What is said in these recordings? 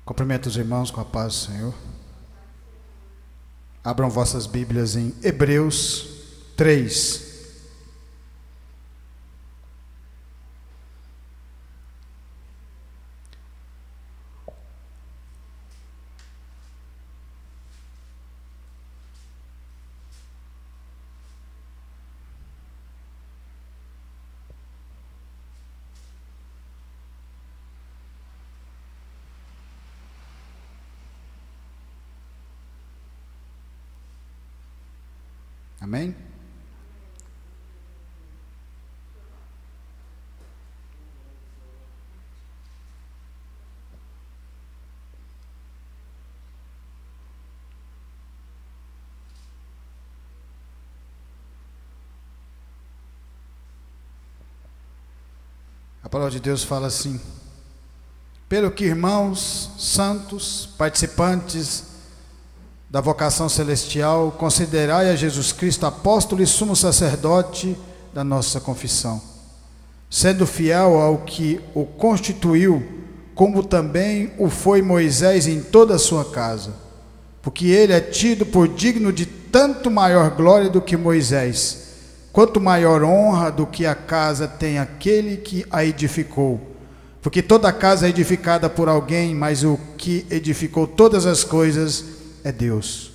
Cumprimento os irmãos com a paz do Senhor. Abram vossas Bíblias em Hebreus 3. Amém? A palavra de Deus fala assim: pelo que, irmãos santos, participantes da vocação celestial, considerai a Jesus Cristo apóstolo e sumo sacerdote da nossa confissão, sendo fiel ao que o constituiu, como também o foi Moisés em toda a sua casa, porque ele é tido por digno de tanto maior glória do que Moisés, quanto maior honra do que a casa tem aquele que a edificou. Porque toda casa é edificada por alguém, mas o que edificou todas as coisas é Deus.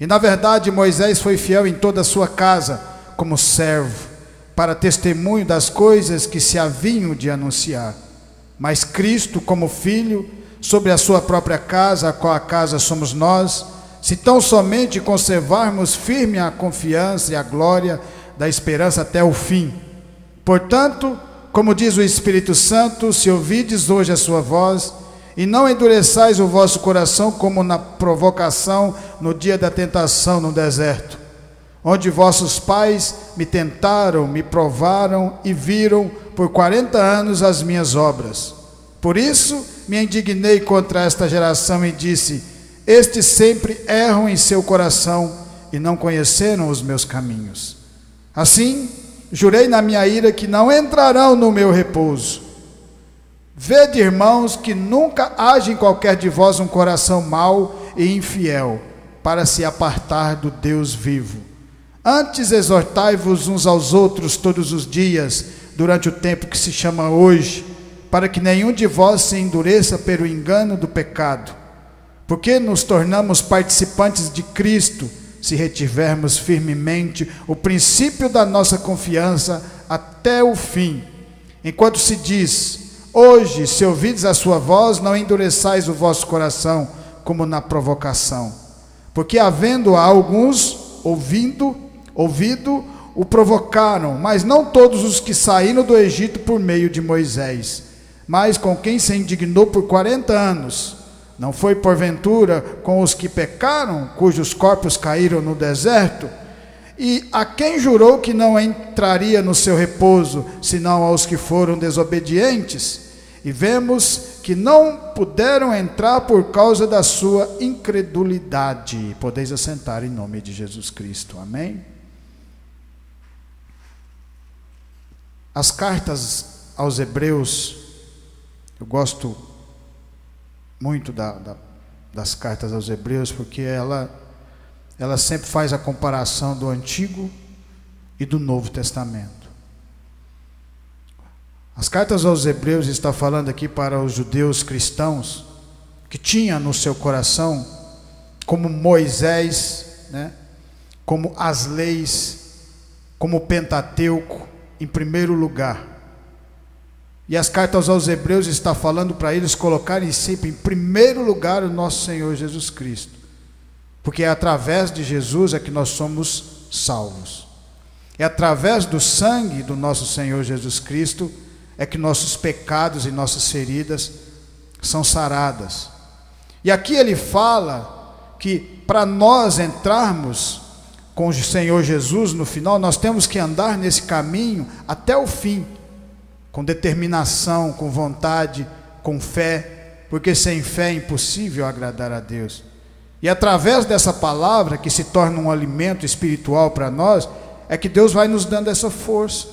E na verdade Moisés foi fiel em toda a sua casa, como servo, para testemunho das coisas que se haviam de anunciar. Mas Cristo, como filho, sobre a sua própria casa, a qual a casa somos nós, se tão somente conservarmos firme a confiança e a glória da esperança até o fim. Portanto, como diz o Espírito Santo, se ouvides hoje a sua voz, e não endureçais o vosso coração como na provocação no dia da tentação no deserto, onde vossos pais me tentaram, me provaram e viram por 40 anos as minhas obras. Por isso me indignei contra esta geração e disse: estes sempre erram em seu coração e não conheceram os meus caminhos. Assim, jurei na minha ira que não entrarão no meu repouso. Vede, irmãos, que nunca haja em qualquer de vós um coração mau e infiel, para se apartar do Deus vivo. Antes exortai-vos uns aos outros todos os dias, durante o tempo que se chama hoje, para que nenhum de vós se endureça pelo engano do pecado. Porque nos tornamos participantes de Cristo, se retivermos firmemente o princípio da nossa confiança até o fim. Enquanto se diz: hoje, se ouvides a sua voz, não endureçais o vosso coração, como na provocação. Porque havendo alguns ouvido, o provocaram, mas não todos os que saíram do Egito por meio de Moisés, mas com quem se indignou por 40 anos. Não foi porventura com os que pecaram, cujos corpos caíram no deserto? E a quem jurou que não entraria no seu repouso, senão aos que foram desobedientes? E vemos que não puderam entrar por causa da sua incredulidade. Podeis assentar em nome de Jesus Cristo. Amém? As cartas aos Hebreus, eu gosto muito das cartas aos Hebreus, porque ela sempre faz a comparação do Antigo e do Novo Testamento. As cartas aos Hebreus está falando aqui para os judeus cristãos que tinham no seu coração, como Moisés, como as leis, como o Pentateuco, em primeiro lugar. E as cartas aos Hebreus está falando para eles colocarem sempre em primeiro lugar o nosso Senhor Jesus Cristo. Porque é através de Jesus é que nós somos salvos. É através do sangue do nosso Senhor Jesus Cristo é que nossos pecados e nossas feridas são saradas. E aqui ele fala que para nós entrarmos com o Senhor Jesus no final, nós temos que andar nesse caminho até o fim, com determinação, com vontade, com fé, porque sem fé é impossível agradar a Deus. E através dessa palavra, que se torna um alimento espiritual para nós, é que Deus vai nos dando essa força,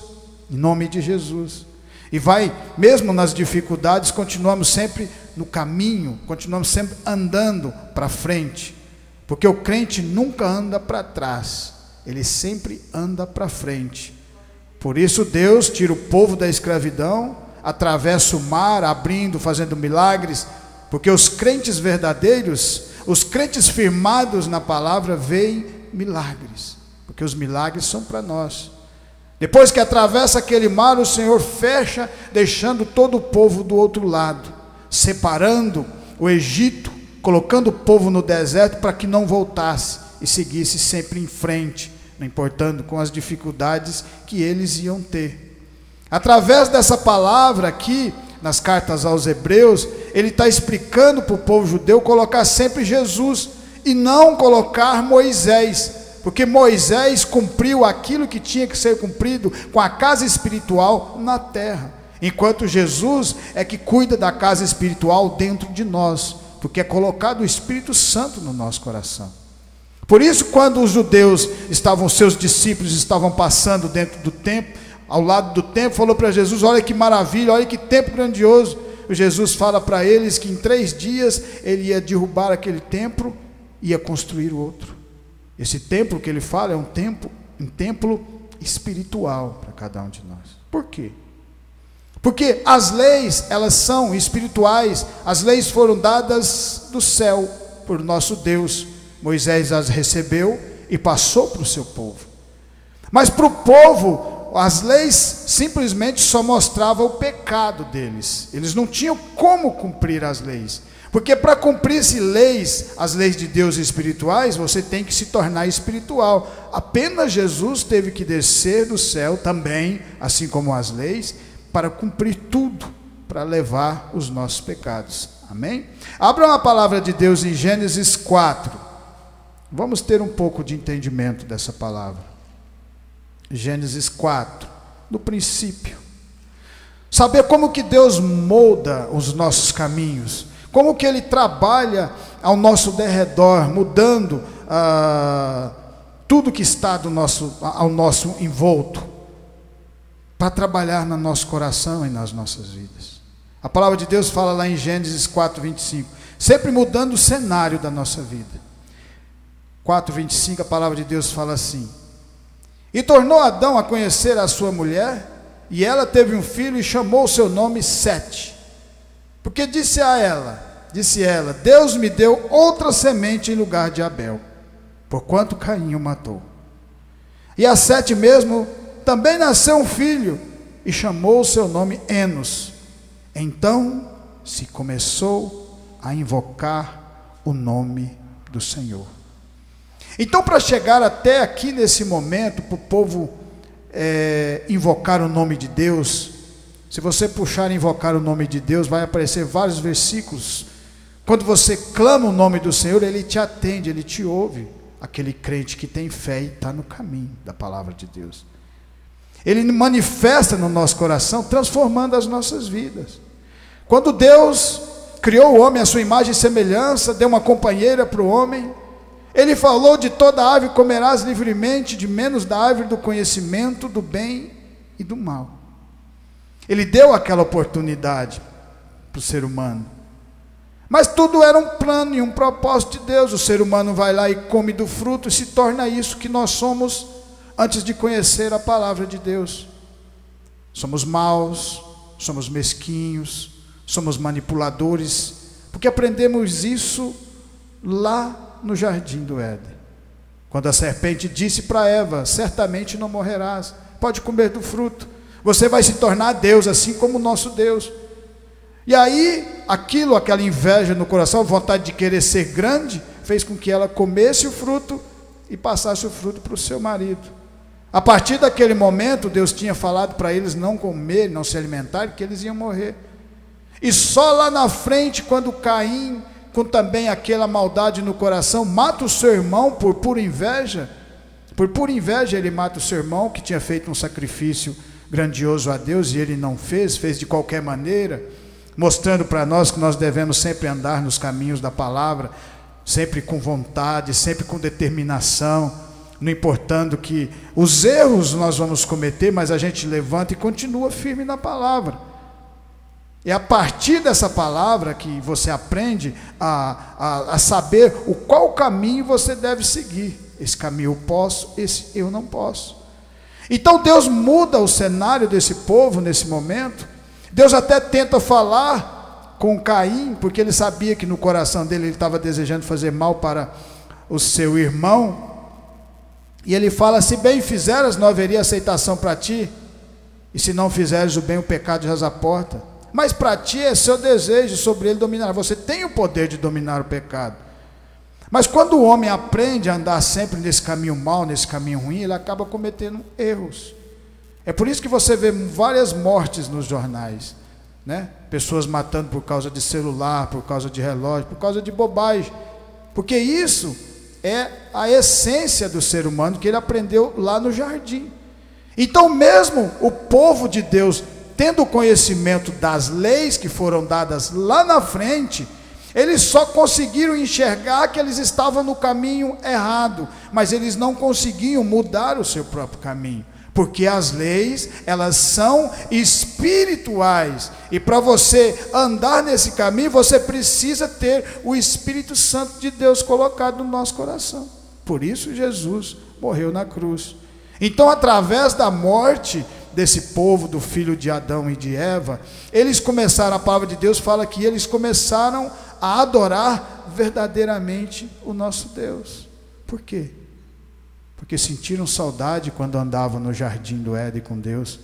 em nome de Jesus. E vai, mesmo nas dificuldades, continuamos sempre no caminho, continuamos sempre andando para frente, porque o crente nunca anda para trás, ele sempre anda para frente. Por isso Deus tira o povo da escravidão, atravessa o mar, abrindo, fazendo milagres, porque os crentes verdadeiros, os crentes firmados na palavra, veem milagres, porque os milagres são para nós. Depois que atravessa aquele mar, o Senhor fecha, deixando todo o povo do outro lado, separando o Egito, colocando o povo no deserto para que não voltasse e seguisse sempre em frente, não importando com as dificuldades que eles iam ter. Através dessa palavra aqui, nas cartas aos Hebreus, ele está explicando para o povo judeu colocar sempre Jesus e não colocar Moisés, porque Moisés cumpriu aquilo que tinha que ser cumprido com a casa espiritual na terra, enquanto Jesus é que cuida da casa espiritual dentro de nós, porque é colocado o Espírito Santo no nosso coração. Por isso, quando os judeus estavam, seus discípulos estavam passando dentro do templo, ao lado do templo, falou para Jesus: olha que maravilha, olha que templo grandioso. E Jesus fala para eles que em 3 dias ele ia derrubar aquele templo e ia construir outro. Esse templo que ele fala é um templo espiritual para cada um de nós. Por quê? Porque as leis, elas são espirituais. As leis foram dadas do céu por nosso Deus. Moisés as recebeu e passou para o seu povo. Mas para o povo, as leis simplesmente só mostravam o pecado deles. Eles não tinham como cumprir as leis. Porque para cumprir-se leis, as leis de Deus espirituais, você tem que se tornar espiritual. Apenas Jesus teve que descer do céu também, assim como as leis, para cumprir tudo, para levar os nossos pecados. Amém? Abram a palavra de Deus em Gênesis 4. Vamos ter um pouco de entendimento dessa palavra. Gênesis 4, no princípio. Saber como que Deus molda os nossos caminhos, como que Ele trabalha ao nosso derredor, mudando tudo que está ao nosso envolto, para trabalhar no nosso coração e nas nossas vidas. A palavra de Deus fala lá em Gênesis 4, 25, sempre mudando o cenário da nossa vida. 4, 25, a palavra de Deus fala assim: e tornou Adão a conhecer a sua mulher, e ela teve um filho e chamou o seu nome Sete, porque disse ela, Deus me deu outra semente em lugar de Abel, porquanto Caim o matou. E a Sete mesmo também nasceu um filho, e chamou o seu nome Enos. Então se começou a invocar o nome do Senhor. Então, para chegar até aqui nesse momento, para o povo invocar o nome de Deus, se você puxar invocar o nome de Deus, vai aparecer vários versículos. Quando você clama o nome do Senhor, Ele te atende, Ele te ouve. Aquele crente que tem fé e está no caminho da palavra de Deus. Ele manifesta no nosso coração, transformando as nossas vidas. Quando Deus criou o homem à sua imagem e semelhança, deu uma companheira para o homem, Ele falou: de toda árvore comerás livremente, de menos da árvore do conhecimento do bem e do mal. Ele deu aquela oportunidade para o ser humano. Mas tudo era um plano e um propósito de Deus. O ser humano vai lá e come do fruto e se torna isso que nós somos antes de conhecer a palavra de Deus. Somos maus, somos mesquinhos, somos manipuladores, porque aprendemos isso lá no jardim do Éden, quando a serpente disse para Eva: certamente não morrerás, pode comer do fruto, você vai se tornar Deus, assim como o nosso Deus. E aí, aquela inveja no coração, vontade de querer ser grande, fez com que ela comesse o fruto e passasse o fruto para o seu marido. A partir daquele momento, Deus tinha falado para eles não comer, não se alimentar, que eles iam morrer. E só lá na frente, quando Caim, com também aquela maldade no coração, mata o seu irmão por pura inveja ele mata o seu irmão, que tinha feito um sacrifício grandioso a Deus, e ele não fez de qualquer maneira, mostrando para nós que nós devemos sempre andar nos caminhos da palavra, sempre com vontade, sempre com determinação, não importando que os erros nós vamos cometer, mas a gente levanta e continua firme na palavra. É a partir dessa palavra que você aprende a saber qual caminho você deve seguir. Esse caminho eu posso, esse eu não posso. Então Deus muda o cenário desse povo nesse momento. Deus até tenta falar com Caim, porque ele sabia que no coração dele ele estava desejando fazer mal para o seu irmão. E ele fala: se bem fizeras, não haveria aceitação para ti, e se não fizeres o bem, o pecado jaz à porta. Mas para ti é seu desejo, sobre ele dominar. Você tem o poder de dominar o pecado. Mas quando o homem aprende a andar sempre nesse caminho mau, nesse caminho ruim, ele acaba cometendo erros. É por isso que você vê várias mortes nos jornais, né? Pessoas matando por causa de celular, por causa de relógio, por causa de bobagem. Porque isso é a essência do ser humano que ele aprendeu lá no jardim. Então mesmo o povo de Deus, tendo conhecimento das leis que foram dadas lá na frente, eles só conseguiram enxergar que eles estavam no caminho errado, mas eles não conseguiam mudar o seu próprio caminho, porque as leis, elas são espirituais, e para você andar nesse caminho, você precisa ter o Espírito Santo de Deus colocado no nosso coração. Por isso Jesus morreu na cruz. Então, através da morte desse povo, do filho de Adão e de Eva, eles começaram, a palavra de Deus fala que eles começaram a adorar verdadeiramente o nosso Deus. Por quê? Porque sentiram saudade quando andavam no jardim do Éden com Deus,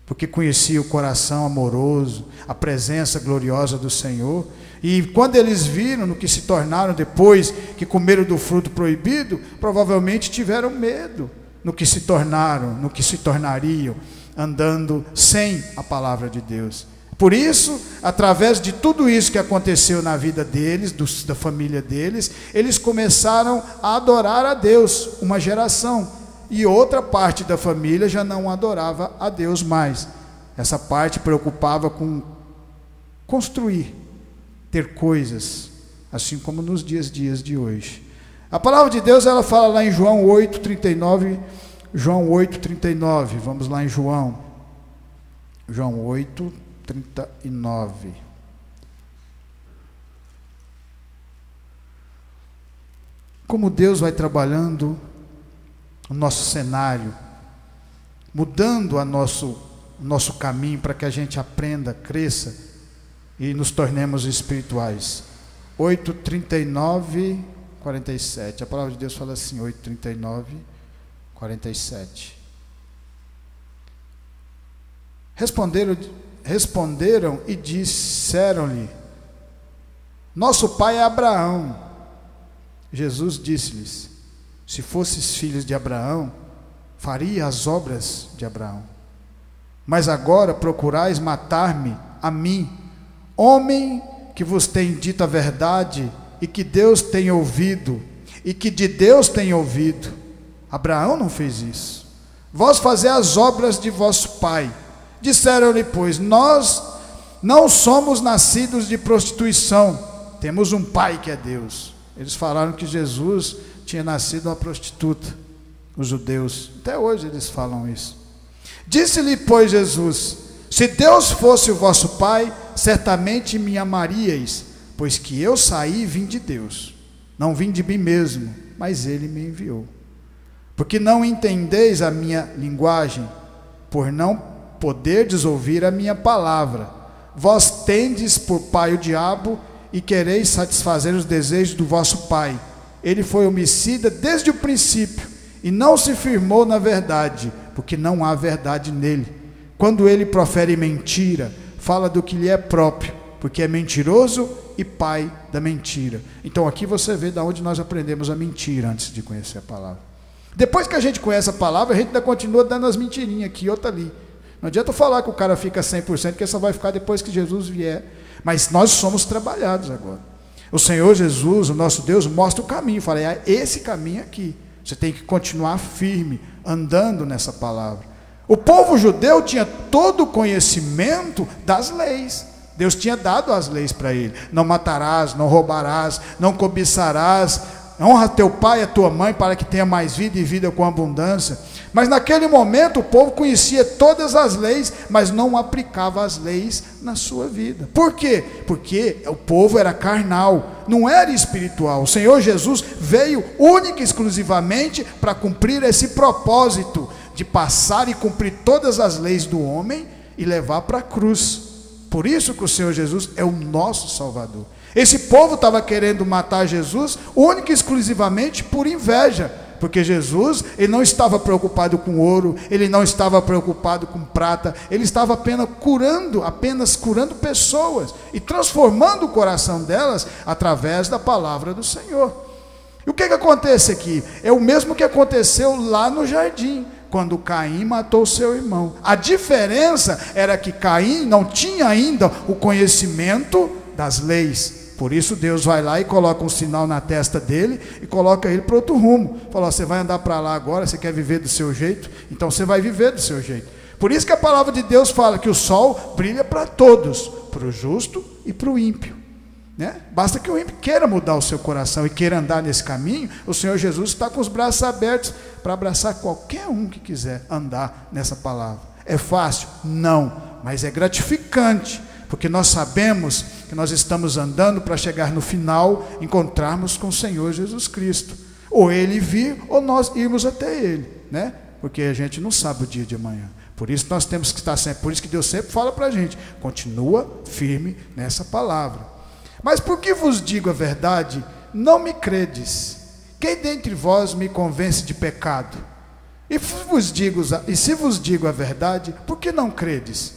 porque conheciam o coração amoroso, a presença gloriosa do Senhor, e quando eles viram no que se tornaram depois que comeram do fruto proibido, provavelmente tiveram medo no que se tornaram, no que se tornariam, andando sem a palavra de Deus. Por isso, através de tudo isso que aconteceu na vida deles, da família deles, eles começaram a adorar a Deus, uma geração, e outra parte da família já não adorava a Deus mais. Essa parte preocupava com construir, ter coisas, assim como nos dias de hoje. A palavra de Deus, ela fala lá em João 8:39, João 8:39, vamos lá em João 8:39. Como Deus vai trabalhando o nosso cenário, mudando o nosso caminho para que a gente aprenda, cresça e nos tornemos espirituais. 8:39, 47. A palavra de Deus fala assim, 8:39, 47. Responderam e disseram-lhe: nosso pai é Abraão. Jesus disse-lhes: se fosses filhos de Abraão, faria as obras de Abraão. Mas agora procurais matar-me a mim, homem que vos tem dito a verdade, e que Deus tem ouvido, e que de Deus tem ouvido. Abraão não fez isso. Vós fazeis as obras de vosso pai. Disseram-lhe, pois, nós não somos nascidos de prostituição, temos um pai que é Deus. Eles falaram que Jesus tinha nascido uma prostituta, os judeus, até hoje eles falam isso. Disse-lhe, pois, Jesus: se Deus fosse o vosso pai, certamente me amaríeis, pois que eu saí e vim de Deus, não vim de mim mesmo, mas ele me enviou. Porque não entendeis a minha linguagem, por não poderdes ouvir a minha palavra. Vós tendes por pai o diabo, e quereis satisfazer os desejos do vosso pai. Ele foi homicida desde o princípio, e não se firmou na verdade, porque não há verdade nele. Quando ele profere mentira, fala do que lhe é próprio, porque é mentiroso e pai da mentira. Então aqui você vê de onde nós aprendemos a mentira antes de conhecer a palavra. Depois que a gente conhece a palavra, a gente ainda continua dando as mentirinhas aqui, outra ali. Não adianta eu falar que o cara fica 100%, que só vai ficar depois que Jesus vier. Mas nós somos trabalhados agora. O Senhor Jesus, o nosso Deus, mostra o caminho. Fala, é esse caminho aqui. Você tem que continuar firme, andando nessa palavra. O povo judeu tinha todo o conhecimento das leis. Deus tinha dado as leis para ele. Não matarás, não roubarás, não cobiçarás honra teu pai e a tua mãe para que tenha mais vida e vida com abundância. Mas naquele momento o povo conhecia todas as leis, mas não aplicava as leis na sua vida. Por quê? Porque o povo era carnal, não era espiritual. O Senhor Jesus veio única e exclusivamente para cumprir esse propósito de passar e cumprir todas as leis do homem e levar para a cruz. Por isso que o Senhor Jesus é o nosso Salvador. Esse povo estava querendo matar Jesus única e exclusivamente por inveja, porque Jesus, ele não estava preocupado com ouro, ele não estava preocupado com prata, ele estava apenas curando pessoas e transformando o coração delas através da palavra do Senhor. E o que acontece aqui? É o mesmo que aconteceu lá no jardim, quando Caim matou seu irmão. A diferença era que Caim não tinha ainda o conhecimento das leis. Por isso Deus vai lá e coloca um sinal na testa dele e coloca ele para outro rumo. Fala, você vai andar para lá agora, você quer viver do seu jeito? Então você vai viver do seu jeito. Por isso que a palavra de Deus fala que o sol brilha para todos, para o justo e para o ímpio, né? Basta que o ímpio queira mudar o seu coração e queira andar nesse caminho. O Senhor Jesus está com os braços abertos para abraçar qualquer um que quiser andar nessa palavra. É fácil? Não, mas é gratificante, porque nós sabemos que nós estamos andando para chegar no final, encontrarmos com o Senhor Jesus Cristo, ou Ele vir, ou nós irmos até Ele, né? Porque a gente não sabe o dia de amanhã. Por isso nós temos que estar sempre, por isso que Deus sempre fala para a gente, continua firme nessa palavra. Mas por que vos digo a verdade, não me credes? Quem dentre vós me convence de pecado? E se vos digo a verdade, por que não credes?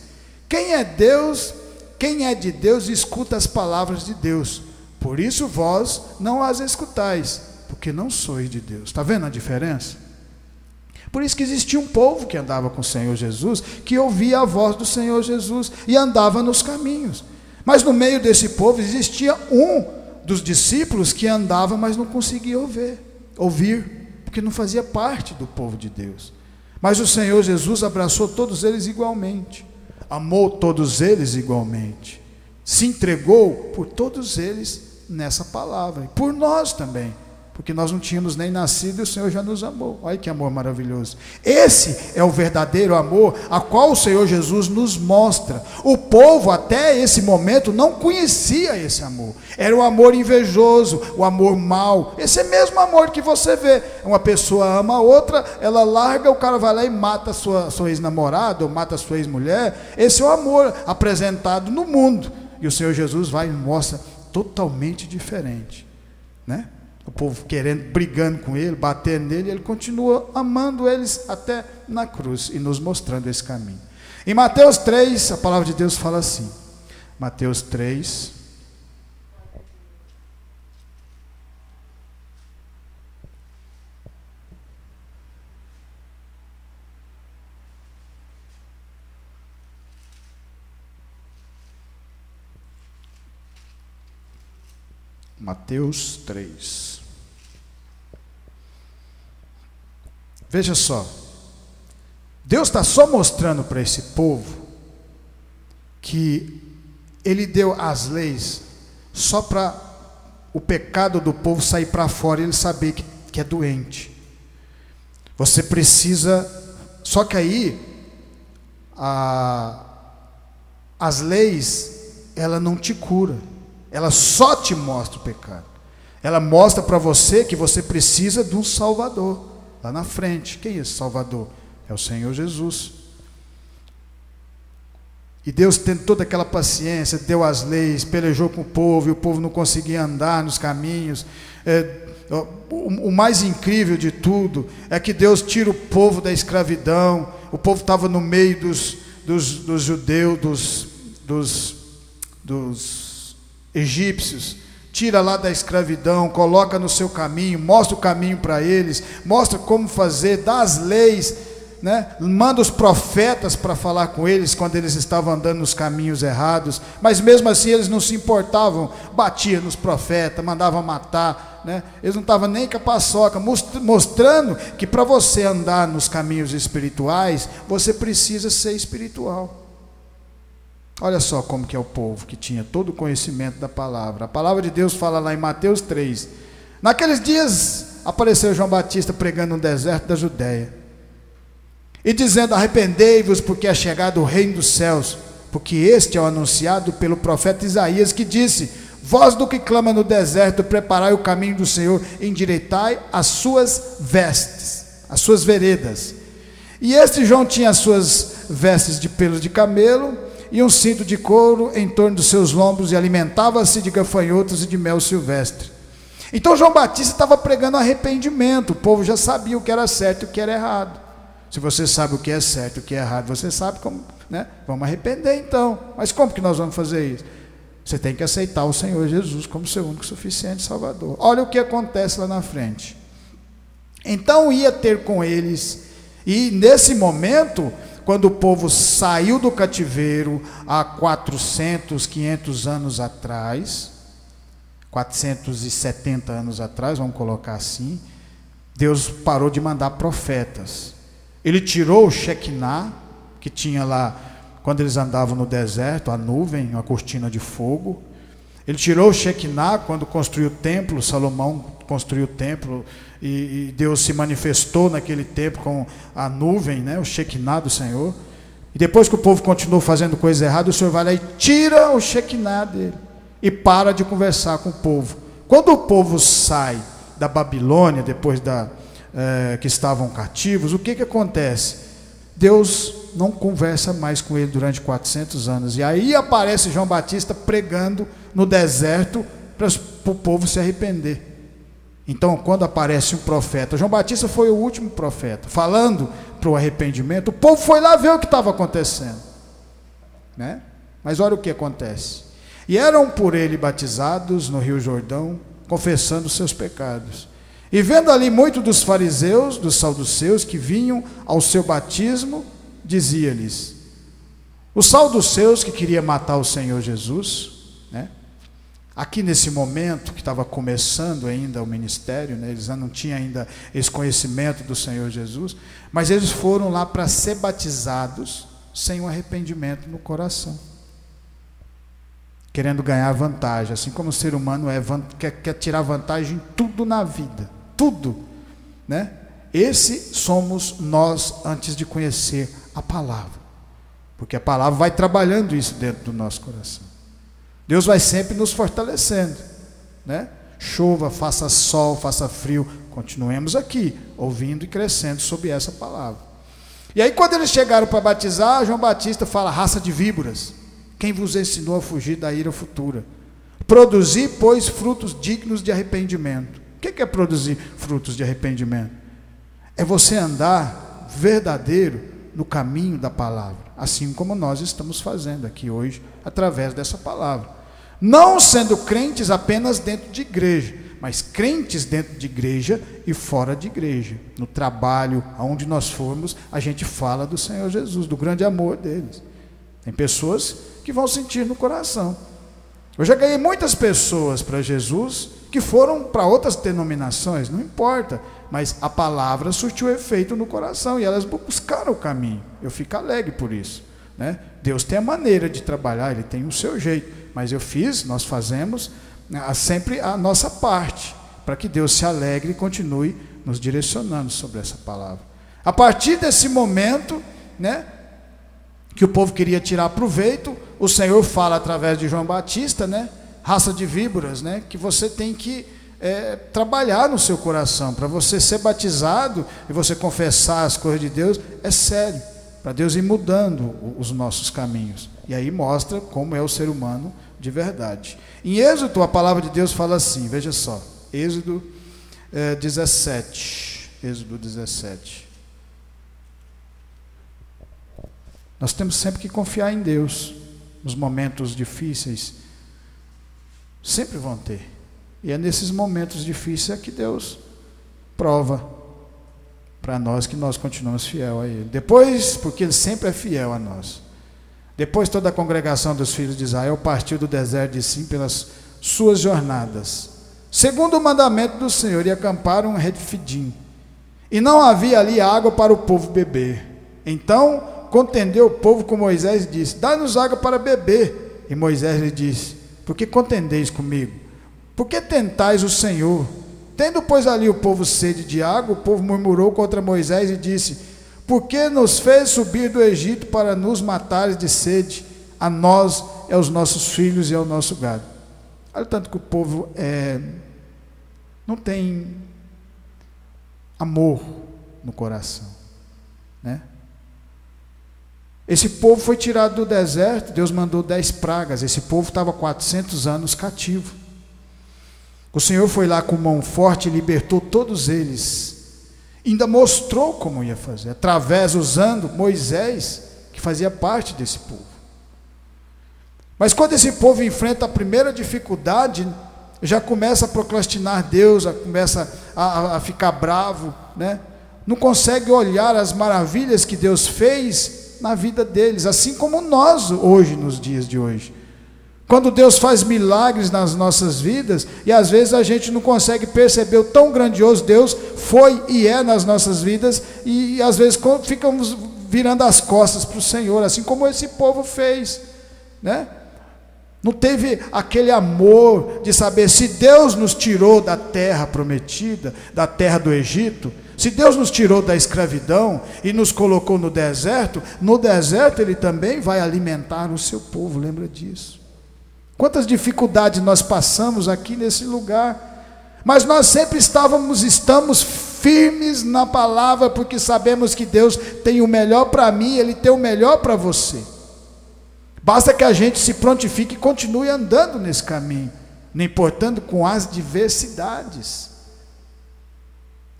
Quem é de Deus escuta as palavras de Deus. Por isso vós não as escutais, porque não sois de Deus. Está vendo a diferença? Por isso que existia um povo que andava com o Senhor Jesus, que ouvia a voz do Senhor Jesus e andava nos caminhos. Mas no meio desse povo existia um dos discípulos que andava, mas não conseguia ouvir, porque não fazia parte do povo de Deus. Mas o Senhor Jesus abraçou todos eles igualmente, amou todos eles igualmente, se entregou por todos eles nessa palavra, e por nós também, porque nós não tínhamos nem nascido e o Senhor já nos amou. Olha que amor maravilhoso. Esse é o verdadeiro amor a qual o Senhor Jesus nos mostra. O povo até esse momento não conhecia esse amor. Era o amor invejoso, o amor mau. Esse é mesmo amor que você vê. Uma pessoa ama a outra, ela larga, o cara vai lá e mata a sua ex-namorada ou mata a sua ex-mulher. Esse é o amor apresentado no mundo. E o Senhor Jesus vai e mostra totalmente diferente, né? O povo querendo, brigando com ele, batendo nele, ele continua amando eles até na cruz e nos mostrando esse caminho. Em Mateus 3, a palavra de Deus fala assim, Mateus 3, Mateus 3. Veja só, Deus está só mostrando para esse povo que Ele deu as leis só para o pecado do povo sair para fora e ele saber que é doente. Você precisa, só que aí as leis, ela não te cura, ela só te mostra o pecado. Ela mostra para você que você precisa de um Salvador lá na frente. Quem é esse Salvador? É o Senhor Jesus. E Deus, tendo toda aquela paciência, deu as leis, pelejou com o povo, e o povo não conseguia andar nos caminhos. O mais incrível de tudo é que Deus tira o povo da escravidão. O povo estava no meio dos judeus, dos egípcios. Tira lá da escravidão, coloca no seu caminho, mostra o caminho para eles, mostra como fazer, dá as leis, né? Manda os profetas para falar com eles quando eles estavam andando nos caminhos errados, mas mesmo assim eles não se importavam, batiam nos profetas, mandavam matar, né? Eles não estavam nem com a paçoca, mostrando que para você andar nos caminhos espirituais, você precisa ser espiritual. Olha só como que é o povo que tinha todo o conhecimento da palavra. A palavra de Deus fala lá em Mateus 3, Naqueles dias apareceu João Batista pregando no deserto da Judéia e dizendo: arrependei-vos, porque é chegado o reino dos céus, porque este é o anunciado pelo profeta Isaías, que disse: voz do que clama no deserto, preparai o caminho do Senhor, endireitai as suas vestes, as suas veredas. E este João tinha as suas vestes de pelos de camelo e um cinto de couro em torno dos seus lombos, e alimentava-se de gafanhotos e de mel silvestre. Então João Batista estava pregando arrependimento. O povo já sabia o que era certo e o que era errado. Se você sabe o que é certo e o que é errado, você sabe como, né? Vamos arrepender então. Mas como que nós vamos fazer isso? Você tem que aceitar o Senhor Jesus como seu único, suficiente Salvador. Olha o que acontece lá na frente. Então ia ter com eles, e nesse momento, quando o povo saiu do cativeiro há 400, 500 anos atrás, 470 anos atrás, vamos colocar assim, Deus parou de mandar profetas. Ele tirou o Shekinah, que tinha lá, quando eles andavam no deserto, a nuvem, uma cortina de fogo. Ele tirou o Shekinah quando construiu o templo. Salomão construiu o templo, e Deus se manifestou naquele templo com a nuvem, né, o Shekinah do Senhor. E depois que o povo continuou fazendo coisa errada, o Senhor vai lá e tira o Shekinah dele e para de conversar com o povo. Quando o povo sai da Babilônia, depois que estavam cativos, o que acontece? Deus não conversa mais com ele durante 400 anos. E aí aparece João Batista pregando no deserto para o povo se arrepender. Então, quando aparece um profeta, João Batista foi o último profeta, falando para o arrependimento, o povo foi lá ver o que estava acontecendo, né? Mas olha o que acontece. E eram por ele batizados no Rio Jordão, confessando seus pecados. E vendo ali muitos dos fariseus, dos saduceus, que vinham ao seu batismo, dizia-lhes: os saduceus, que queria matar o Senhor Jesus, né? Aqui nesse momento que estava começando ainda o ministério, né? Eles não tinham ainda esse conhecimento do Senhor Jesus, mas eles foram lá para ser batizados sem um arrependimento no coração, querendo ganhar vantagem, assim como o ser humano quer tirar vantagem em tudo na vida, tudo, né? Esse somos nós antes de conhecer a palavra, porque a palavra vai trabalhando isso dentro do nosso coração. Deus vai sempre nos fortalecendo, né? Chova, faça sol, faça frio, continuemos aqui, ouvindo e crescendo sob essa palavra. E aí quando eles chegaram para batizar, João Batista fala: raça de víboras, quem vos ensinou a fugir da ira futura? Produzir, pois, frutos dignos de arrependimento. O que é produzir frutos de arrependimento? É você andar verdadeiro no caminho da palavra, assim como nós estamos fazendo aqui hoje, através dessa palavra. Não sendo crentes apenas dentro de igreja, mas crentes dentro de igreja e fora de igreja. No trabalho, aonde nós formos, a gente fala do Senhor Jesus, do grande amor deles. Tem pessoas que vão sentir no coração. Eu já ganhei muitas pessoas para Jesus que foram para outras denominações, não importa, mas a palavra surtiu efeito no coração e elas buscaram o caminho. Eu fico alegre por isso, né? Deus tem a maneira de trabalhar, Ele tem o seu jeito, mas nós fazemos sempre a nossa parte, para que Deus se alegre e continue nos direcionando sobre essa palavra. A partir desse momento, né, que o povo queria tirar proveito, o Senhor fala através de João Batista, né, raça de víboras, né, que você tem que trabalhar no seu coração. Para você ser batizado e você confessar as coisas de Deus, é sério, para Deus ir mudando os nossos caminhos. E aí mostra como é o ser humano de verdade. Em Êxodo, a palavra de Deus fala assim, veja só, Êxodo 17. Êxodo 17. Nós temos sempre que confiar em Deus. Nos momentos difíceis, sempre vão ter. E é nesses momentos difíceis que Deus prova para nós que nós continuamos fiel a Ele. Depois, porque Ele sempre é fiel a nós. Depois toda a congregação dos filhos de Israel partiu do deserto de Sim pelas suas jornadas, segundo o mandamento do Senhor, e acamparam em Refidim. E não havia ali água para o povo beber. Então contendeu o povo com Moisés e disse: dá-nos água para beber. E Moisés lhe disse: por que contendeis comigo? Por que tentais o Senhor? Tendo, pois, ali o povo sede de água, o povo murmurou contra Moisés e disse: por que nos fez subir do Egito para nos matares de sede, a nós, aos nossos filhos e ao nosso gado? Olha o tanto que o povo não tem amor no coração, né? Esse povo foi tirado do deserto, Deus mandou 10 pragas, esse povo estava 400 anos cativo. O Senhor foi lá com mão forte e libertou todos eles, ainda mostrou como ia fazer, usando Moisés, que fazia parte desse povo. Mas quando esse povo enfrenta a primeira dificuldade, já começa a procrastinar Deus, já começa a ficar bravo, né? Não consegue olhar as maravilhas que Deus fez na vida deles, assim como nós hoje, nos dias de hoje. Quando Deus faz milagres nas nossas vidas, e às vezes a gente não consegue perceber o tão grandioso Deus foi e é nas nossas vidas, e às vezes ficamos virando as costas para o Senhor, assim como esse povo fez, né? Não teve aquele amor de saber, se Deus nos tirou da terra prometida, da terra do Egito, se Deus nos tirou da escravidão e nos colocou no deserto Ele também vai alimentar o seu povo, lembra disso? Quantas dificuldades nós passamos aqui nesse lugar, mas nós sempre estamos firmes na palavra, porque sabemos que Deus tem o melhor para mim, Ele tem o melhor para você. Basta que a gente se prontifique e continue andando nesse caminho, não importando com as diversidades.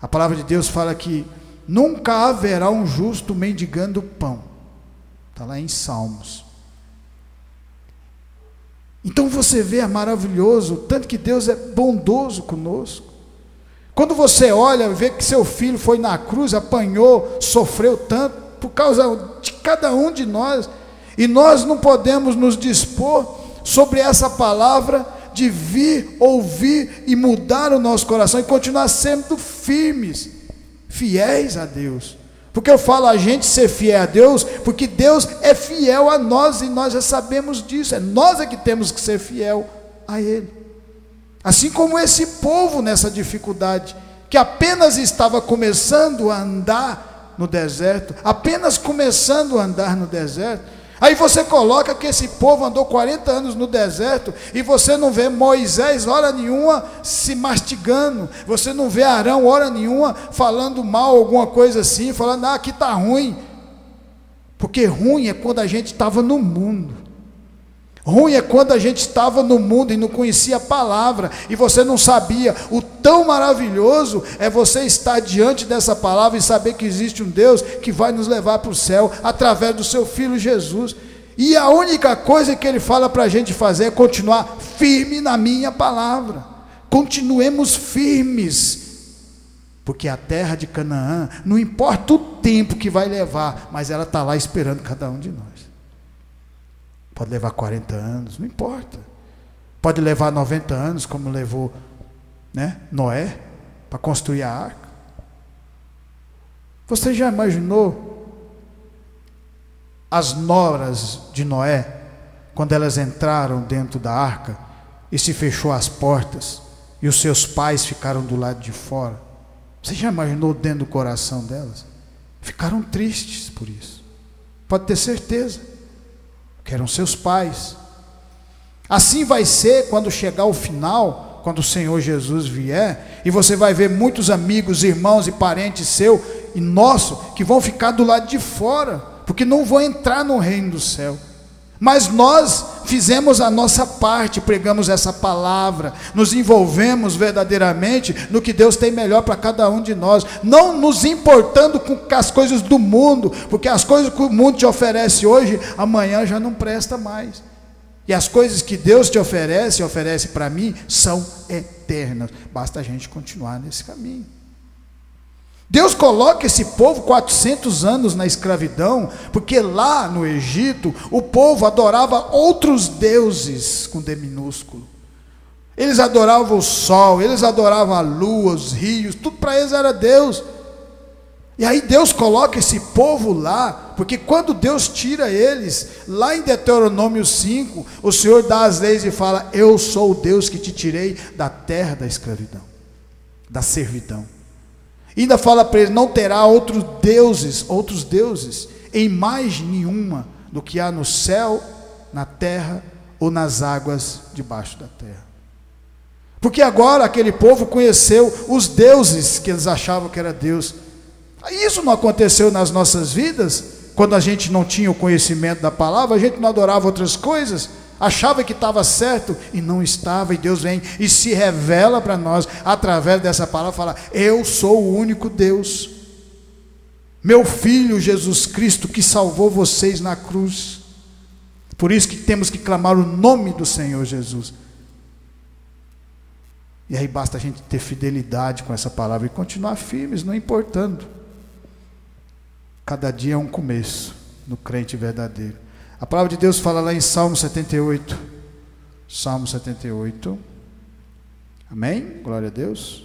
A palavra de Deus fala que nunca haverá um justo mendigando pão, está lá em Salmos. Então você vê, é maravilhoso, tanto que Deus é bondoso conosco. Quando você olha, vê que seu filho foi na cruz, apanhou, sofreu tanto, por causa de cada um de nós, e nós não podemos nos dispor sobre essa palavra, de vir, ouvir e mudar o nosso coração, e continuar sendo firmes, fiéis a Deus. Porque eu falo a gente ser fiel a Deus, porque Deus é fiel a nós, e nós já sabemos disso, é nós que temos que ser fiel a Ele. Assim como esse povo nessa dificuldade, que apenas estava começando a andar no deserto, aí você coloca que esse povo andou 40 anos no deserto, e você não vê Moisés hora nenhuma se mastigando, você não vê Arão hora nenhuma falando mal, alguma coisa assim, falando, aqui está ruim, porque ruim é quando a gente estava no mundo. Ruim é quando a gente estava no mundo e não conhecia a palavra, e você não sabia. O tão maravilhoso é você estar diante dessa palavra e saber que existe um Deus que vai nos levar para o céu, através do seu Filho Jesus. E a única coisa que Ele fala para a gente fazer é continuar firme na minha palavra. Continuemos firmes, porque a terra de Canaã, não importa o tempo que vai levar, mas ela está lá esperando cada um de nós. Pode levar 40 anos, não importa. Pode levar 90 anos, como levou, né, Noé, para construir a arca. Você já imaginou as noras de Noé, quando elas entraram dentro da arca, e se fechou as portas, e os seus pais ficaram do lado de fora? Você já imaginou dentro do coração delas? Ficaram tristes por isso. Pode ter certeza. Que eram seus pais. Assim vai ser quando chegar o final, quando o Senhor Jesus vier, e você vai ver muitos amigos, irmãos e parentes seu e nosso, que vão ficar do lado de fora, porque não vão entrar no reino do céu. Mas nós fizemos a nossa parte, pregamos essa palavra, nos envolvemos verdadeiramente no que Deus tem melhor para cada um de nós, não nos importando com as coisas do mundo, porque as coisas que o mundo te oferece hoje, amanhã já não presta mais, e as coisas que Deus te oferece, oferece para mim, são eternas. Basta a gente continuar nesse caminho. Deus coloca esse povo 400 anos na escravidão, porque lá no Egito, o povo adorava outros deuses, com D minúsculo. Eles adoravam o sol, eles adoravam a lua, os rios, tudo para eles era Deus. E aí Deus coloca esse povo lá, porque quando Deus tira eles, lá em Deuteronômio 5, o Senhor dá as leis e fala, eu sou o Deus que te tirei da terra da escravidão. da servidão. E ainda fala para ele: não terá outros deuses, em imagem nenhuma do que há no céu, na terra ou nas águas debaixo da terra. Porque agora aquele povo conheceu os deuses que eles achavam que era Deus. Isso não aconteceu nas nossas vidas? Quando a gente não tinha o conhecimento da palavra, a gente não adorava outras coisas, achava que estava certo e não estava, e Deus vem e se revela para nós através dessa palavra, fala: eu sou o único Deus, meu Filho Jesus Cristo que salvou vocês na cruz. Por isso que temos que clamar o nome do Senhor Jesus. E aí basta a gente ter fidelidade com essa palavra e continuar firmes, não importando. Cada dia é um começo no crente verdadeiro. A palavra de Deus fala lá em Salmo 78. Salmo 78. Amém? Glória a Deus.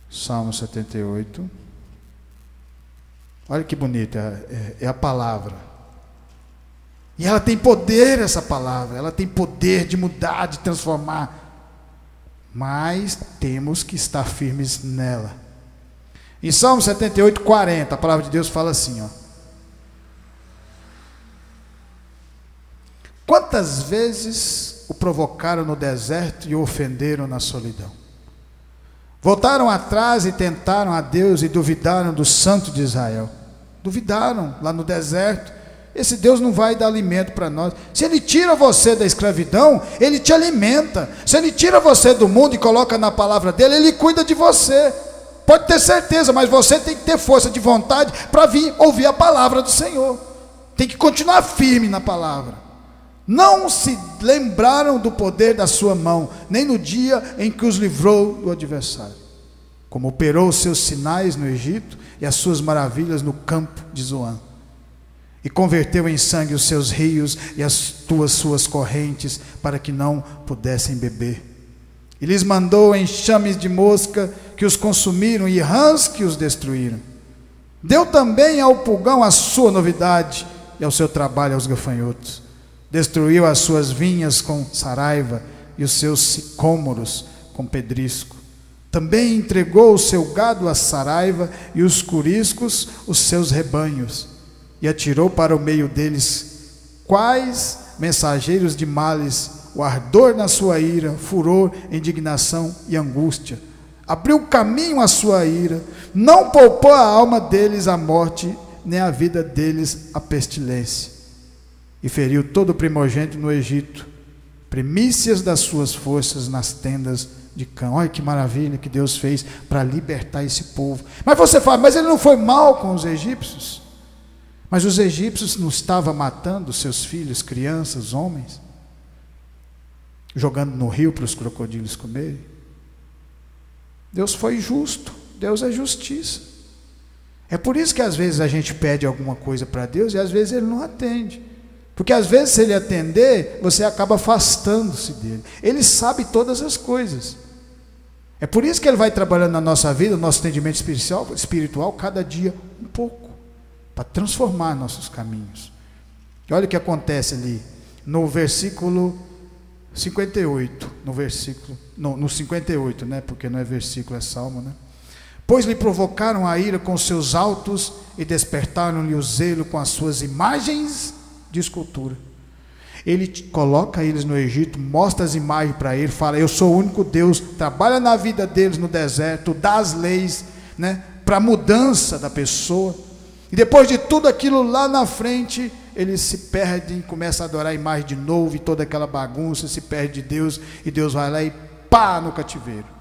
Salmo 78. Olha que bonita, é a palavra. E ela tem poder, essa palavra. Ela tem poder de mudar, de transformar. Mas temos que estar firmes nela. Em Salmo 78, 40, a palavra de Deus fala assim, ó: quantas vezes o provocaram no deserto e o ofenderam na solidão? Voltaram atrás e tentaram a Deus e duvidaram do Santo de Israel. Duvidaram lá no deserto. Esse Deus não vai dar alimento para nós. Se Ele tira você da escravidão, Ele te alimenta. Se Ele tira você do mundo e coloca na palavra dEle, Ele cuida de você. Pode ter certeza, mas você tem que ter força de vontade para vir ouvir a palavra do Senhor. Tem que continuar firme na palavra. Não se lembraram do poder da sua mão, nem no dia em que os livrou do adversário. Como operou os seus sinais no Egito e as suas maravilhas no campo de Zoan. E converteu em sangue os seus rios e as suas correntes, para que não pudessem beber. E lhes mandou enxames de mosca que os consumiram e rãs que os destruíram. Deu também ao pulgão a sua novidade e ao seu trabalho aos gafanhotos. Destruiu as suas vinhas com saraiva e os seus sicômoros com pedrisco. Também entregou o seu gado à saraiva e os curiscos os seus rebanhos. E atirou para o meio deles quais mensageiros de males, o ardor na sua ira, furor, indignação e angústia. Abriu caminho à sua ira, não poupou a alma deles à morte, nem a vida deles à pestilência. E feriu todo o primogênito no Egito, primícias das suas forças nas tendas de Cã. Olha que maravilha que Deus fez para libertar esse povo. Mas você fala: mas ele não foi mal com os egípcios? Mas os egípcios não estavam matando seus filhos, crianças, homens, jogando no rio para os crocodilos comerem? Deus foi justo, Deus é justiça. É por isso que às vezes a gente pede alguma coisa para Deus e às vezes Ele não atende. Porque às vezes, se Ele atender, você acaba afastando-se dEle. Ele sabe todas as coisas. É por isso que Ele vai trabalhando na nossa vida, no nosso entendimento espiritual, cada dia um pouco, para transformar nossos caminhos. E olha o que acontece ali, no versículo 58, no 58, né? Porque não é versículo, é salmo, né? Pois lhe provocaram a ira com seus altos e despertaram-lhe o zelo com as suas imagens de escultura. Ele coloca eles no Egito, mostra as imagens para ele, fala: eu sou o único Deus, trabalha na vida deles no deserto, dá as leis, né, para a mudança da pessoa. E depois de tudo aquilo lá na frente, eles se perdem, começam a adorar a imagem de novo, e toda aquela bagunça, se perde de Deus, e Deus vai lá e pá, no cativeiro.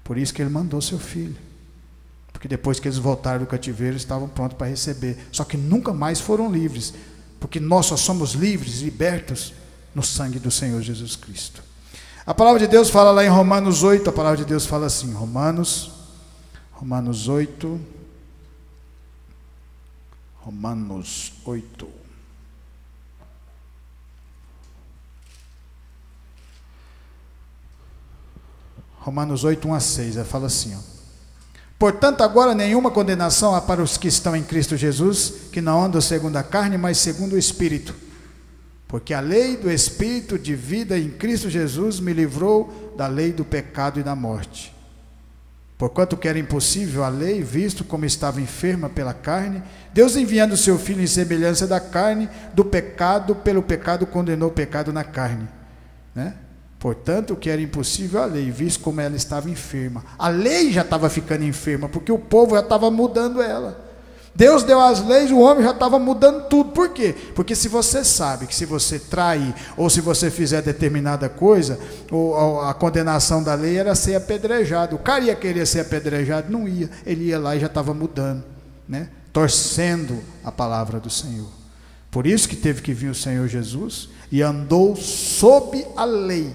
Por isso que Ele mandou seu filho, porque depois que eles voltaram do cativeiro, estavam prontos para receber, só que nunca mais foram livres, porque nós só somos livres, libertos no sangue do Senhor Jesus Cristo. A palavra de Deus fala lá em Romanos 8, a palavra de Deus fala assim, Romanos 8, Romanos 8, 1 a 6, fala assim, ó: portanto, agora nenhuma condenação há para os que estão em Cristo Jesus, que não andam segundo a carne, mas segundo o Espírito. Porque a lei do Espírito de vida em Cristo Jesus me livrou da lei do pecado e da morte. Porquanto que era impossível a lei, visto como estava enferma pela carne, Deus enviando o seu Filho em semelhança da carne, do pecado, pelo pecado condenou o pecado na carne, né? Portanto que era impossível a lei, visto como ela estava enferma. A lei já estava ficando enferma, porque o povo já estava mudando ela. Deus deu as leis, o homem já estava mudando tudo. Por quê? Porque se você sabe que se você trair, ou se você fizer determinada coisa, a condenação da lei era ser apedrejado. O cara ia querer ser apedrejado? Não ia. Ele ia lá e já estava mudando, né? Torcendo a palavra do Senhor. Por isso que teve que vir o Senhor Jesus e andou sob a lei.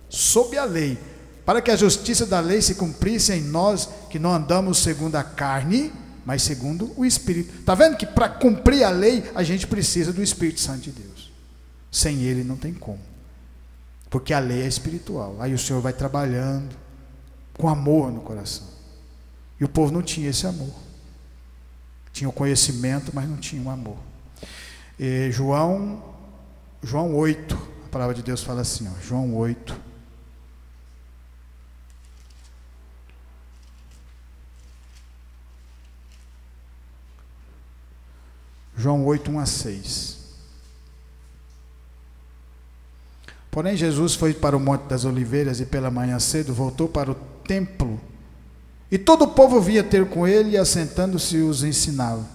Sob a lei. Para que a justiça da lei se cumprisse em nós, que não andamos segundo a carne, mas segundo o Espírito. Está vendo que para cumprir a lei, a gente precisa do Espírito Santo de Deus. Sem ele não tem como. Porque a lei é espiritual. Aí o Senhor vai trabalhando com amor no coração. E o povo não tinha esse amor. Tinha o conhecimento, mas não tinha o amor. João 8, a palavra de Deus fala assim, ó, João 8. João 8, 1 a 6. Porém Jesus foi para o Monte das Oliveiras e pela manhã cedo voltou para o templo. E todo o povo vinha ter com ele e assentando-se os ensinava.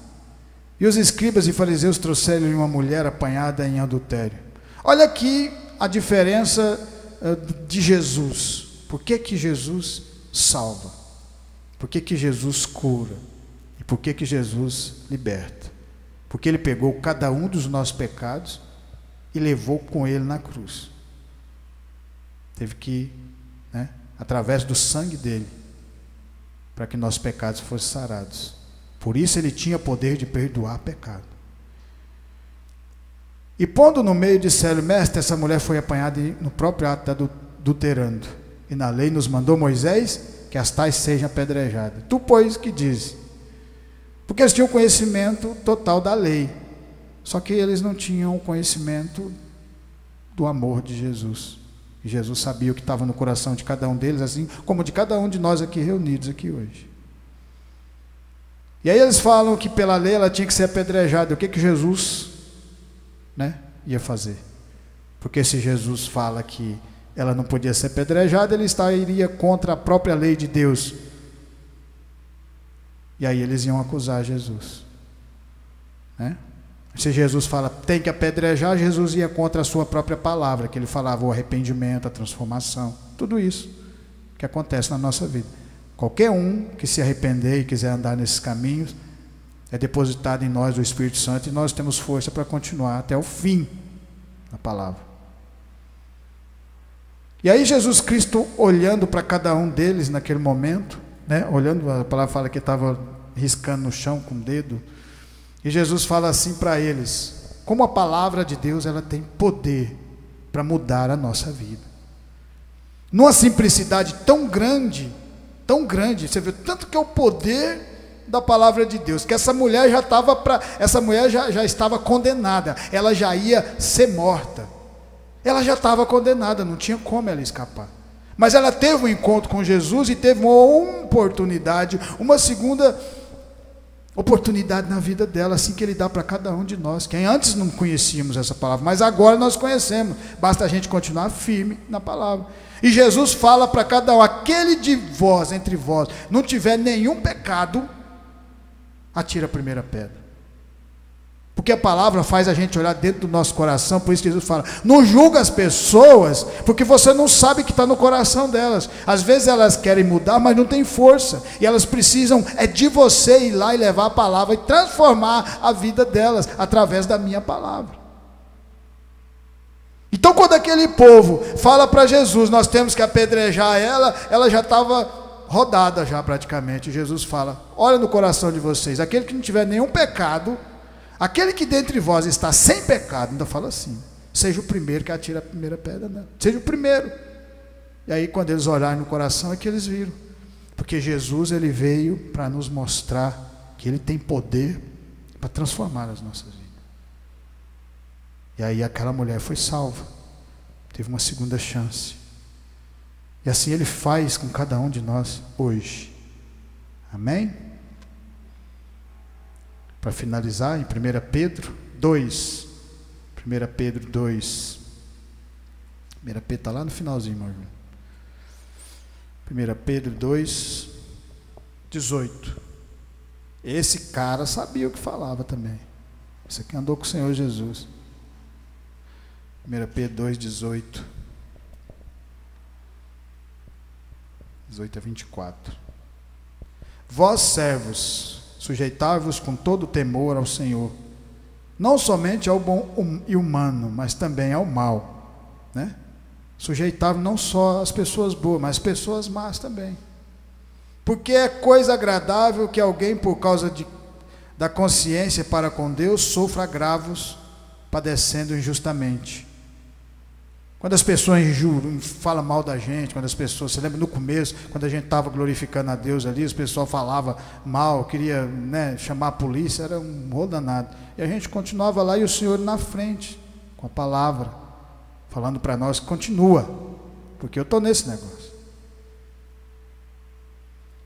E os escribas e fariseus trouxeram-lhe uma mulher apanhada em adultério. Olha aqui a diferença de Jesus. Por que que Jesus salva? Por que que Jesus cura? E por que que Jesus liberta? Porque ele pegou cada um dos nossos pecados e levou com ele na cruz. Teve que, né, através do sangue dele, para que nossos pecados fossem sarados. Por isso ele tinha poder de perdoar pecado. E pondo no meio, disseram: mestre, essa mulher foi apanhada no próprio ato adulterando. E na lei nos mandou Moisés que as tais sejam apedrejadas. Tu, pois, que dizes? Porque eles tinham conhecimento total da lei, só que eles não tinham o conhecimento do amor de Jesus. E Jesus sabia o que estava no coração de cada um deles, assim como de cada um de nós aqui reunidos aqui hoje. E aí eles falam que pela lei ela tinha que ser apedrejada. O que que Jesus, né, ia fazer? Porque se Jesus fala que ela não podia ser apedrejada, ele iria contra a própria lei de Deus. E aí eles iam acusar Jesus, né? Se Jesus fala tem que apedrejar, Jesus ia contra a sua própria palavra, que ele falava o arrependimento, a transformação, tudo isso que acontece na nossa vida. Qualquer um que se arrepender e quiser andar nesses caminhos, é depositado em nós o Espírito Santo, e nós temos força para continuar até o fim da palavra. E aí Jesus Cristo, olhando para cada um deles naquele momento, né, olhando, a palavra fala que estava riscando no chão com o dedo, e Jesus fala assim para eles: como a palavra de Deus, ela tem poder para mudar a nossa vida, numa simplicidade tão grande, você vê tanto que é o poder da palavra de Deus, que essa mulher já estava condenada, ela já ia ser morta, ela já estava condenada, não tinha como ela escapar. Mas ela teve um encontro com Jesus e teve uma oportunidade, uma segunda oportunidade na vida dela, assim que ele dá para cada um de nós, que antes não conhecíamos essa palavra, mas agora nós conhecemos, basta a gente continuar firme na palavra. E Jesus fala para cada um: aquele de vós, entre vós, não tiver nenhum pecado, atira a primeira pedra. Porque a palavra faz a gente olhar dentro do nosso coração. Por isso que Jesus fala: não julga as pessoas, porque você não sabe o que está no coração delas. Às vezes elas querem mudar, mas não tem força, e elas precisam de você ir lá e levar a palavra e transformar a vida delas através da minha palavra. Então quando aquele povo fala para Jesus: nós temos que apedrejar ela já estava rodada já praticamente. Jesus fala: olha no coração de vocês, aquele que não tiver nenhum pecado, aquele que dentre vós está sem pecado, ainda fala assim, seja o primeiro que atira a primeira pedra, né? Seja o primeiro. E aí quando eles olharem no coração é que eles viram, porque Jesus, ele veio para nos mostrar que ele tem poder para transformar as nossas vidas. E aí aquela mulher foi salva, teve uma segunda chance. E assim Ele faz com cada um de nós hoje. Amém? Para finalizar, em 1 Pedro 2. 1 Pedro 2. 1 Pedro está lá no finalzinho, meu irmão. 1 Pedro 2, 18. Esse cara sabia o que falava também. Esse aqui andou com o Senhor Jesus. 1 Pedro 2, 18. 18 a 24. Vós, servos, sujeitai-vos com todo temor ao Senhor, não somente ao bom e humano, mas também ao mal, né? Sujeitar não só as pessoas boas, mas as pessoas más também. Porque é coisa agradável que alguém, por causa da consciência para com Deus, sofra agravos, padecendo injustamente. Quando as pessoas injuram, falam mal da gente, quando as pessoas, você lembra no começo, quando a gente estava glorificando a Deus ali, os pessoal falava mal, queria, né, chamar a polícia, era um rolo danado. E a gente continuava lá e o Senhor na frente, com a palavra, falando para nós, continua, porque eu estou nesse negócio.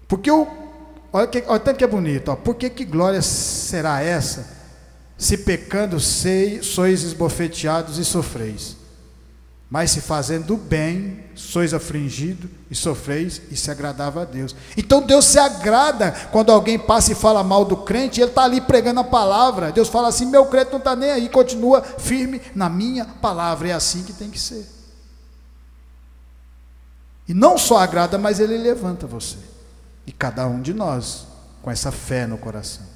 Porque olha tanto que é bonito, ó, por que glória será essa, se pecando sois esbofeteados e sofreis? Mas se fazendo o bem, sois afligidos e sofreis, e se agradava a Deus. Então Deus se agrada quando alguém passa e fala mal do crente, e ele está ali pregando a palavra. Deus fala assim: meu crente não está nem aí, continua firme na minha palavra. É assim que tem que ser. E não só agrada, mas ele levanta você. E cada um de nós, com essa fé no coração.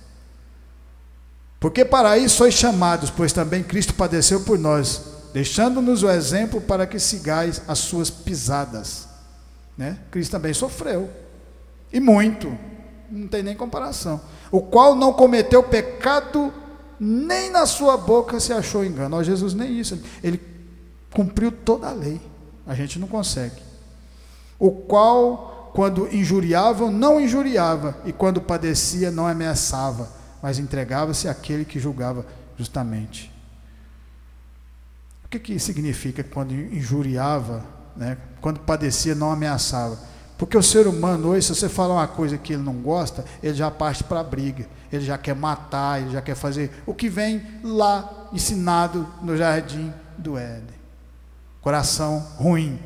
Porque para isso sois chamados, pois também Cristo padeceu por nós, deixando-nos o exemplo para que sigais as suas pisadas, né? Cristo também sofreu, e muito, não tem nem comparação, o qual não cometeu pecado, nem na sua boca se achou engano. Ó, Jesus nem isso, ele cumpriu toda a lei, a gente não consegue. O qual, quando injuriavam, não injuriava, e quando padecia, não ameaçava, mas entregava-se àquele que julgava justamente. O que significa quando injuriava, né? Quando padecia, não ameaçava? Porque o ser humano hoje, se você falar uma coisa que ele não gosta, ele já parte para a briga, ele já quer matar, ele já quer fazer o que vem lá ensinado no jardim do Éden. Coração ruim.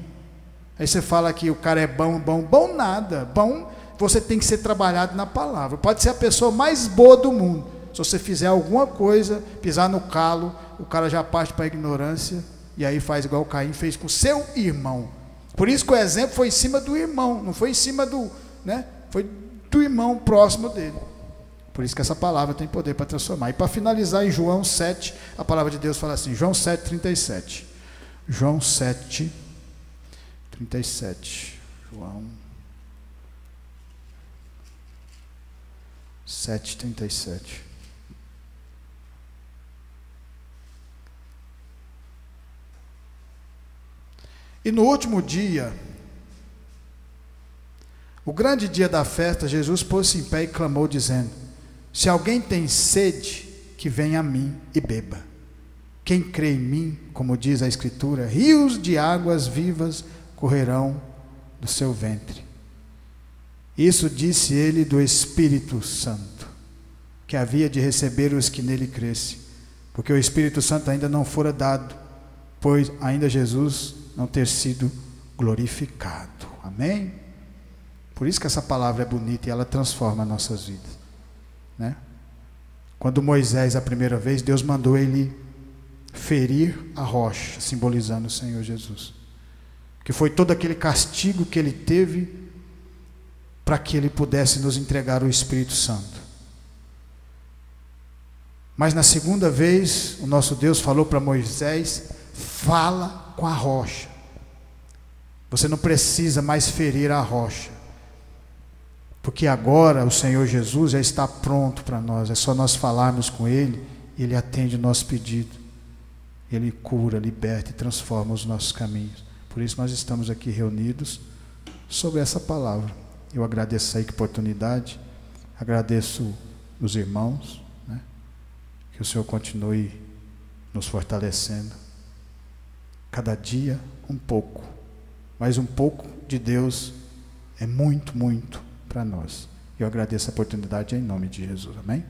Aí você fala que o cara é bom nada. Bom, você tem que ser trabalhado na palavra. Pode ser a pessoa mais boa do mundo. Se você fizer alguma coisa, pisar no calo, o cara já parte para a ignorância, e aí faz igual o Caim fez com seu irmão. Por isso que o exemplo foi em cima do irmão, não foi em cima do, né? Foi do irmão próximo dele. Por isso que essa palavra tem poder para transformar. E para finalizar, em João 7, a palavra de Deus fala assim, João 7, 37. João 7, 37. João 7, 37. E no último dia, o grande dia da festa, Jesus pôs-se em pé e clamou, dizendo: se alguém tem sede, que venha a mim e beba. Quem crê em mim, como diz a Escritura, rios de águas vivas correrão do seu ventre. Isso disse ele do Espírito Santo, que havia de receber os que nele crescem, porque o Espírito Santo ainda não fora dado, pois ainda Jesus não ter sido glorificado. Amém? Por isso que essa palavra é bonita e ela transforma nossas vidas, né? Quando Moisés, a primeira vez, Deus mandou ele ferir a rocha, simbolizando o Senhor Jesus, que foi todo aquele castigo que ele teve para que ele pudesse nos entregar o Espírito Santo. Mas na segunda vez, o nosso Deus falou para Moisés: fala com a rocha. Você não precisa mais ferir a rocha, porque agora o Senhor Jesus já está pronto para nós. É só nós falarmos com Ele, e Ele atende o nosso pedido. Ele cura, liberta e transforma os nossos caminhos. Por isso nós estamos aqui reunidos sobre essa palavra. Eu agradeço aí que oportunidade, agradeço os irmãos, né? Que o Senhor continue nos fortalecendo, cada dia um pouco, mas um pouco de Deus é muito, muito para nós. Eu agradeço a oportunidade em nome de Jesus. Amém?